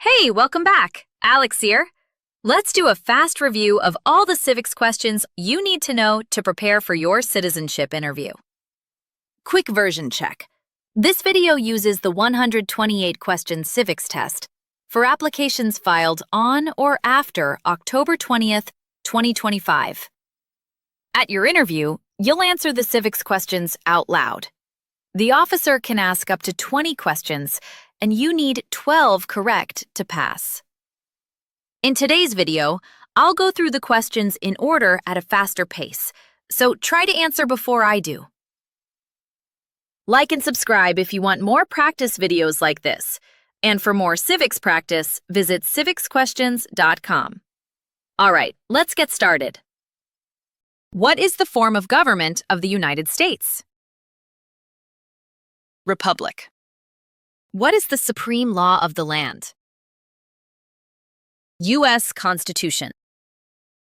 Hey, welcome back. Alex here. Let's do a fast review of all the civics questions you need to know to prepare for your citizenship interview. Quick version check. This video uses the 128-question civics test for applications filed on or after October 20th, 2025. At your interview, you'll answer the civics questions out loud. The officer can ask up to 20 questions, and you need 12 correct to pass. In today's video, I'll go through the questions in order at a faster pace, so try to answer before I do. Like and subscribe if you want more practice videos like this. And for more civics practice, visit civicsquestions.com. All right, let's get started. What is the form of government of the United States? Republic. What is the supreme law of the land? U.S. Constitution.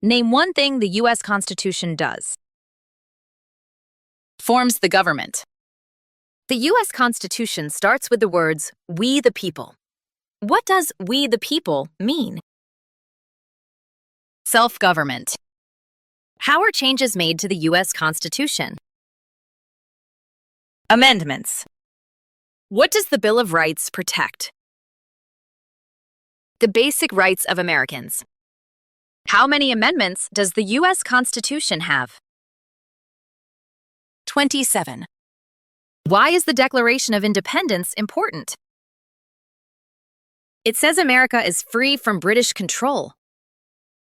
Name one thing the U.S. Constitution does. Forms the government. The U.S. Constitution starts with the words, "We the people." What does "we the people" mean? Self-government. How are changes made to the U.S. Constitution? Amendments. What does the Bill of Rights protect? The basic rights of Americans. How many amendments does the U.S. Constitution have? 27. Why is the Declaration of Independence important? It says America is free from British control.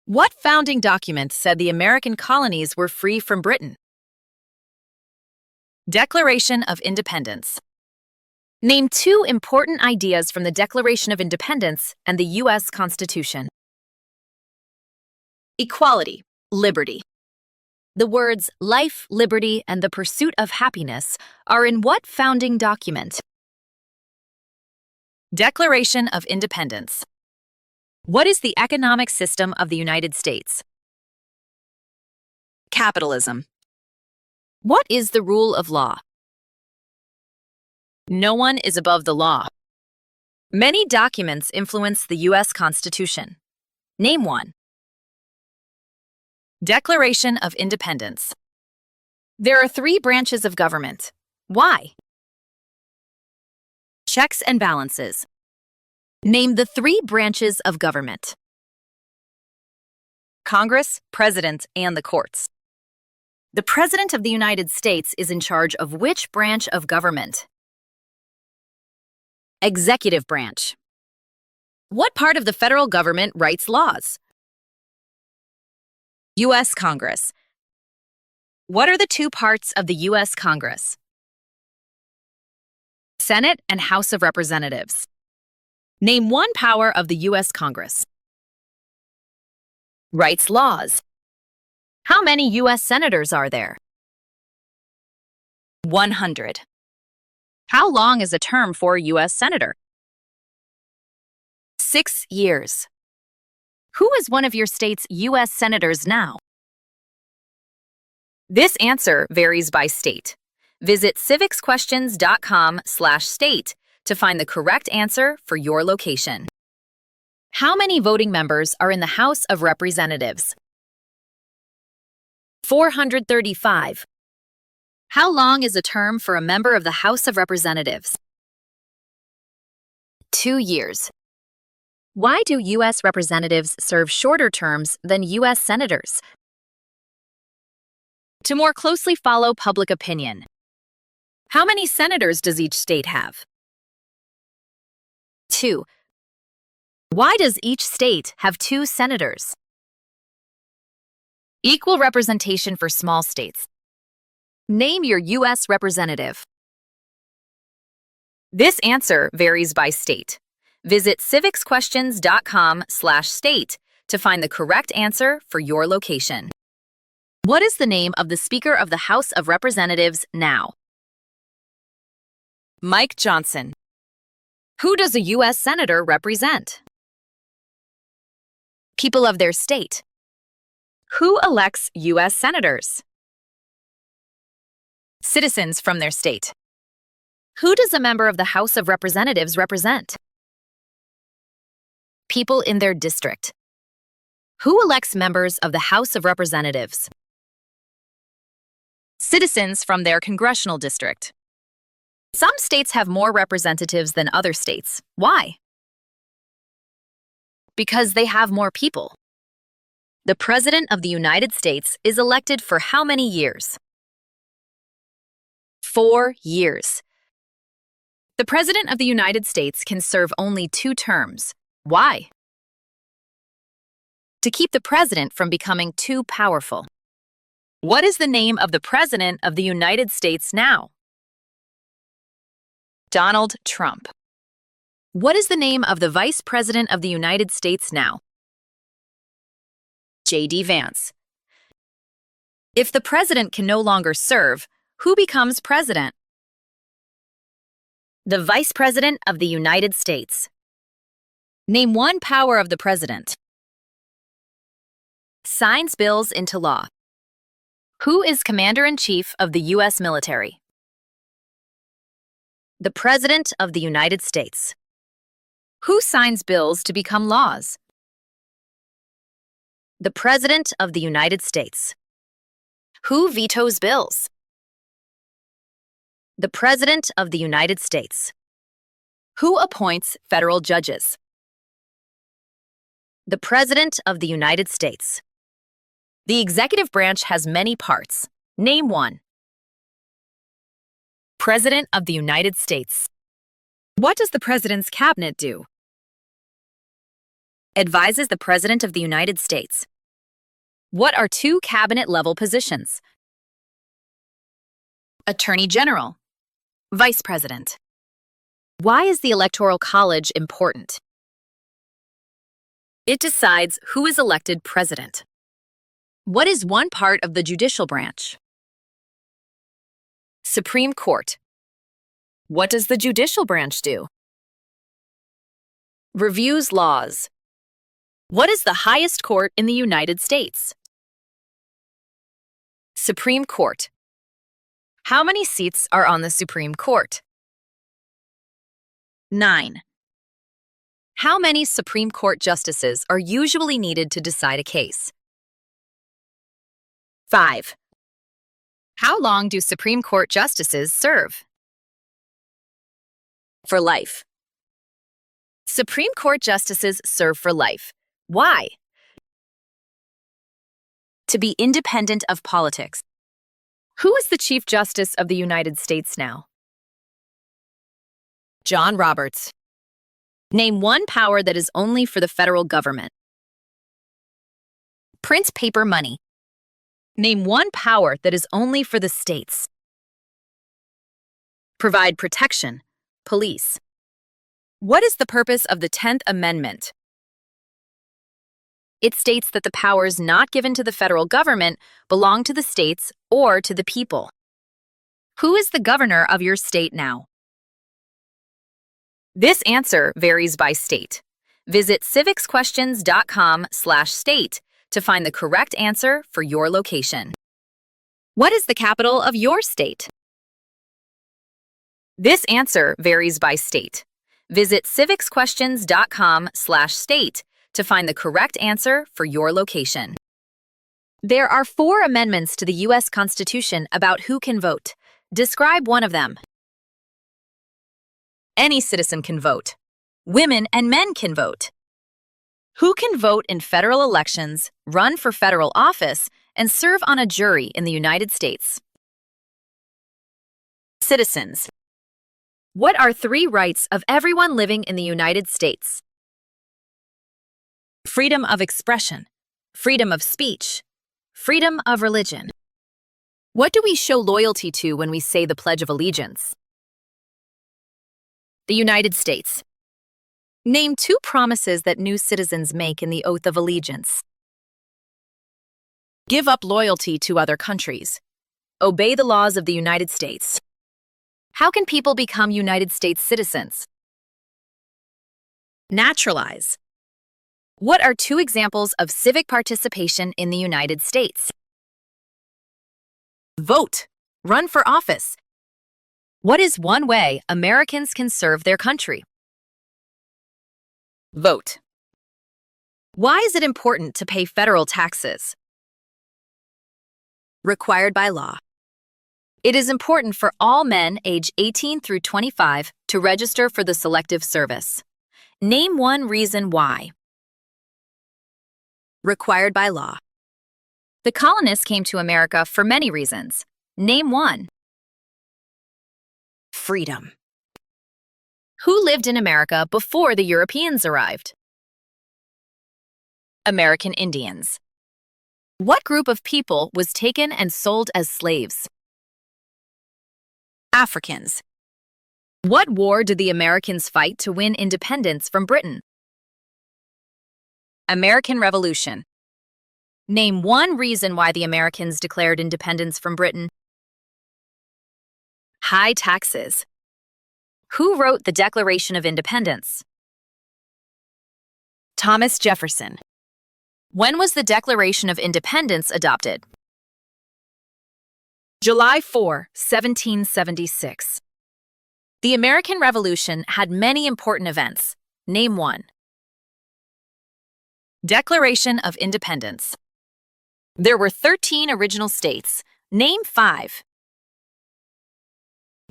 What founding document said the American colonies were free from Britain? Declaration of Independence. Name two important ideas from the Declaration of Independence and the U.S. Constitution. Equality, liberty. The words life, liberty, and the pursuit of happiness are in what founding document? Declaration of Independence. What is the economic system of the United States? Capitalism. What is the rule of law? No one is above the law. Many documents influence the U.S. Constitution. Name one. Declaration of Independence. There are three branches of government. Why? Checks and balances. Name the three branches of government. Congress, President, and the courts. The President of the United States is in charge of which branch of government? Executive branch. What part of the federal government writes laws? U.S. Congress. What are the two parts of the U.S. Congress? Senate and House of Representatives. Name one power of the U.S. Congress. Writes laws. How many U.S. senators are there? 100. How long is a term for a U.S. senator? 6 years. Who is one of your state's U.S. senators now? This answer varies by state. Visit civicsquestions.com/state to find the correct answer for your location. How many voting members are in the House of Representatives? 435. How long is a term for a member of the House of Representatives? 2 years. Why do U.S. representatives serve shorter terms than U.S. senators? To more closely follow public opinion. How many senators does each state have? 2. Why does each state have 2 senators? Equal representation for small states. Name your U.S. representative. This answer varies by state. Visit civicsquestions.com/state to find the correct answer for your location. What is the name of the Speaker of the House of Representatives now? Mike Johnson. Who does a U.S. senator represent? People of their state. Who elects U.S. senators? Citizens from their state. Who does a member of the House of Representatives represent? People in their district. Who elects members of the House of Representatives? Citizens from their congressional district. Some states have more representatives than other states. Why? Because they have more people. The President of the United States is elected for how many years? 4 years. The President of the United States can serve only 2 terms. Why? To keep the President from becoming too powerful. What is the name of the President of the United States now? Donald Trump. What is the name of the Vice President of the United States now? J.D. Vance. If the President can no longer serve, who becomes President? The Vice President of the United States. Name one power of the President. Signs bills into law. Who is Commander-in-Chief of the U.S. military? The President of the United States. Who signs bills to become laws? The President of the United States. Who vetoes bills? The President of the United States. Who appoints federal judges? The President of the United States. The executive branch has many parts. Name one. President of the United States. What does the President's cabinet do? Advises the President of the United States. What are 2 cabinet-level positions? Attorney General. Vice President. Why is the Electoral College important? It decides who is elected president. What is one part of the judicial branch? Supreme Court. What does the judicial branch do? Reviews laws. What is the highest court in the United States? Supreme Court. How many seats are on the Supreme Court? 9. How many Supreme Court justices are usually needed to decide a case? 5. How long do Supreme Court justices serve? For life. Supreme Court justices serve for life. Why? To be independent of politics. Who is the Chief Justice of the United States now? John Roberts. Name one power that is only for the federal government. Print paper money. Name one power that is only for the states. Provide protection. Police. What is the purpose of the 10th Amendment? It states that the powers not given to the federal government belong to the states or to the people. Who is the governor of your state now? This answer varies by state. Visit civicsquestions.com/state to find the correct answer for your location. What is the capital of your state? This answer varies by state. Visit civicsquestions.com/state to find the correct answer for your location. There are 4 amendments to the U.S. Constitution about who can vote. Describe one of them. Any citizen can vote. Women and men can vote. Who can vote in federal elections, run for federal office, and serve on a jury in the United States? Citizens. What are 3 rights of everyone living in the United States? Freedom of expression, freedom of speech, freedom of religion. What do we show loyalty to when we say the Pledge of Allegiance? The United States. Name 2 promises that new citizens make in the Oath of Allegiance. Give up loyalty to other countries. Obey the laws of the United States. How can people become United States citizens? Naturalize. What are 2 examples of civic participation in the United States? Vote. Run for office. What is one way Americans can serve their country? Vote. Why is it important to pay federal taxes? Required by law. It is important for all men age 18 through 25 to register for the Selective Service. Name one reason why. Required by law. The colonists came to America for many reasons. Name one. Freedom. Who lived in America before the Europeans arrived? American Indians. What group of people was taken and sold as slaves? Africans. What war did the Americans fight to win independence from Britain? American Revolution. Name one reason why the Americans declared independence from Britain. High taxes. Who wrote the Declaration of Independence? Thomas Jefferson. When was the Declaration of Independence adopted? July 4, 1776. The American Revolution had many important events. Name one. Declaration of Independence. There were 13 original states. Name 5.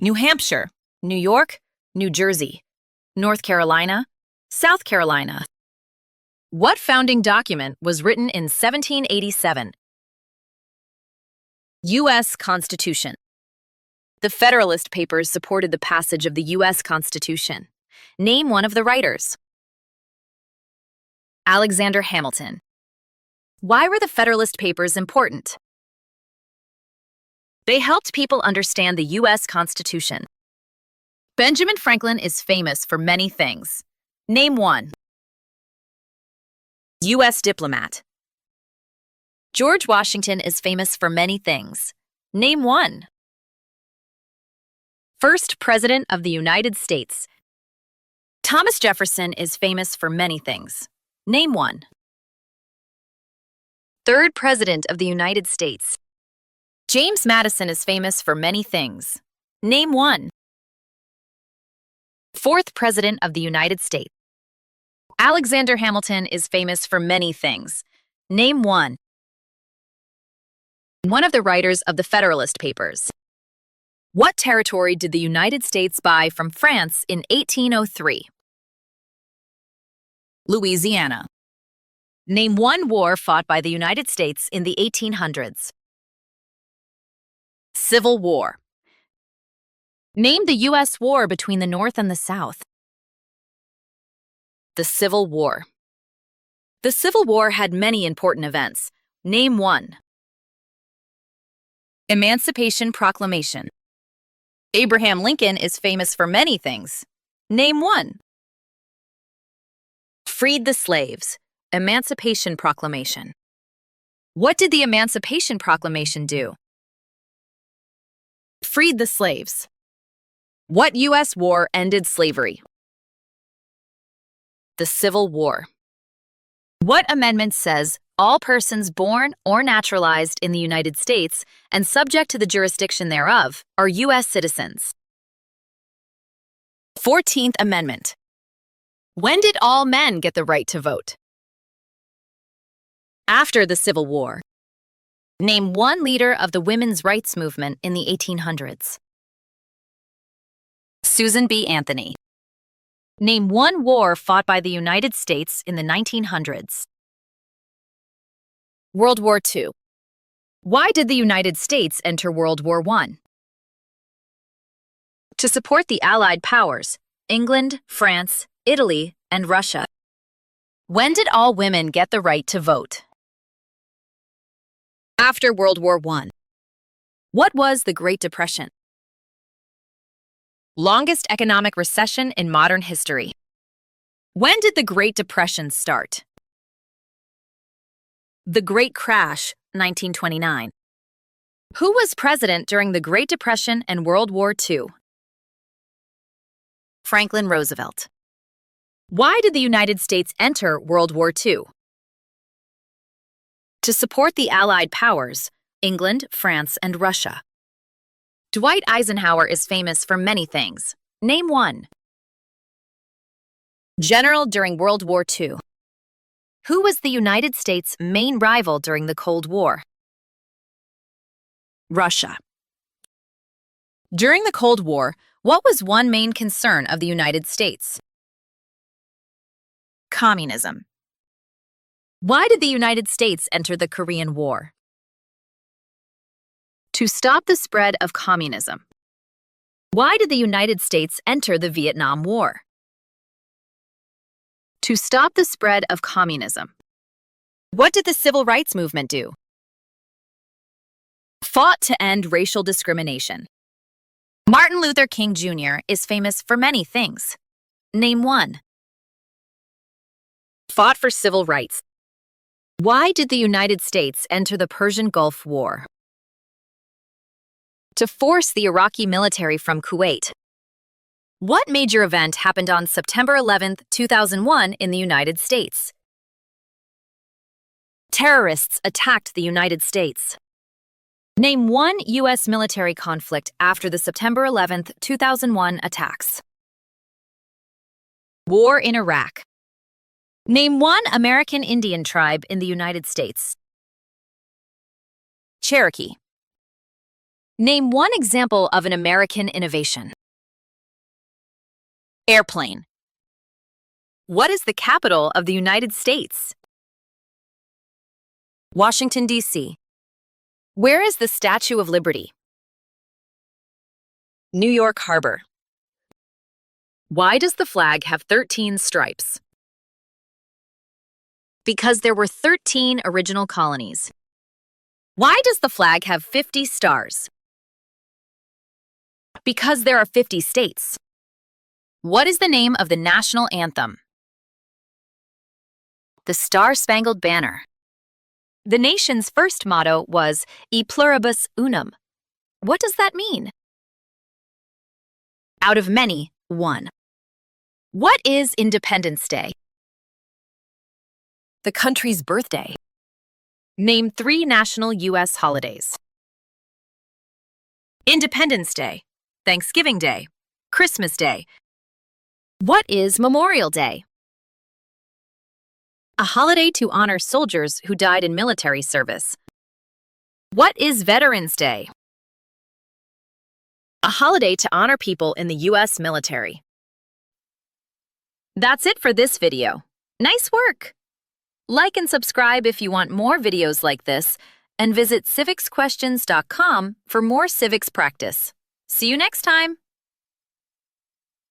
New Hampshire, New York, New Jersey, North Carolina, South Carolina. What founding document was written in 1787? U.S. Constitution. The Federalist Papers supported the passage of the U.S. Constitution. Name one of the writers. Alexander Hamilton. Why were the Federalist Papers important? They helped people understand the U.S. Constitution. Benjamin Franklin is famous for many things. Name one. U.S. diplomat. George Washington is famous for many things. Name one. First President of the United States. Thomas Jefferson is famous for many things. Name one. Third President of the United States. James Madison is famous for many things. Name one. Fourth President of the United States. Alexander Hamilton is famous for many things. Name one. One of the writers of the Federalist Papers. What territory did the United States buy from France in 1803? Louisiana. Name one war fought by the United States in the 1800s. Civil War. Name the U.S. war between the North and the South. The Civil War. The Civil War had many important events. Name one. Emancipation Proclamation. Abraham Lincoln is famous for many things. Name one. Freed the slaves. Emancipation Proclamation. What did the Emancipation Proclamation do? Freed the slaves. What U.S. war ended slavery? The Civil War. What amendment says all persons born or naturalized in the United States and subject to the jurisdiction thereof are U.S. citizens? 14th Amendment. When did all men get the right to vote? After the Civil War. Name one leader of the women's rights movement in the 1800s. Susan B. Anthony. Name one war fought by the United States in the 1900s. World War II. Why did the United States enter World War I? To support the Allied powers, England, France, Italy, and Russia. When did all women get the right to vote? After World War I. What was the Great Depression? Longest economic recession in modern history. When did the Great Depression start? The Great Crash, 1929. Who was president during the Great Depression and World War II? Franklin Roosevelt. Why did the United States enter World War II? To support the Allied powers, England, France, and Russia. Dwight Eisenhower is famous for many things. Name one. General during World War II. Who was the United States' main rival during the Cold War? Russia. During the Cold War, what was one main concern of the United States? Communism. Why did the United States enter the Korean War? To stop the spread of communism. Why did the United States enter the Vietnam War? To stop the spread of communism. What did the Civil Rights Movement do? Fought to end racial discrimination. Martin Luther King Jr. is famous for many things. Name one. Fought for civil rights. Why did the United States enter the Persian Gulf War? To force the Iraqi military from Kuwait. What major event happened on September 11, 2001 in the United States? Terrorists attacked the United States. Name one U.S. military conflict after the September 11, 2001 attacks. War in Iraq. Name one American Indian tribe in the United States. Cherokee. Name one example of an American innovation. Airplane. What is the capital of the United States? Washington, D.C. Where is the Statue of Liberty? New York Harbor. Why does the flag have 13 stripes? Because there were 13 original colonies. Why does the flag have 50 stars? Because there are 50 states. What is the name of the national anthem? The Star-Spangled Banner. The nation's first motto was E pluribus unum. What does that mean? Out of many, one. What is Independence Day? The country's birthday. Name three national U.S. holidays. Independence Day, Thanksgiving Day, Christmas Day. What is Memorial Day? A holiday to honor soldiers who died in military service. What is Veterans Day? A holiday to honor people in the U.S. military. That's it for this video. Nice work! Like and subscribe if you want more videos like this, and visit civicsquestions.com for more civics practice. See you next time!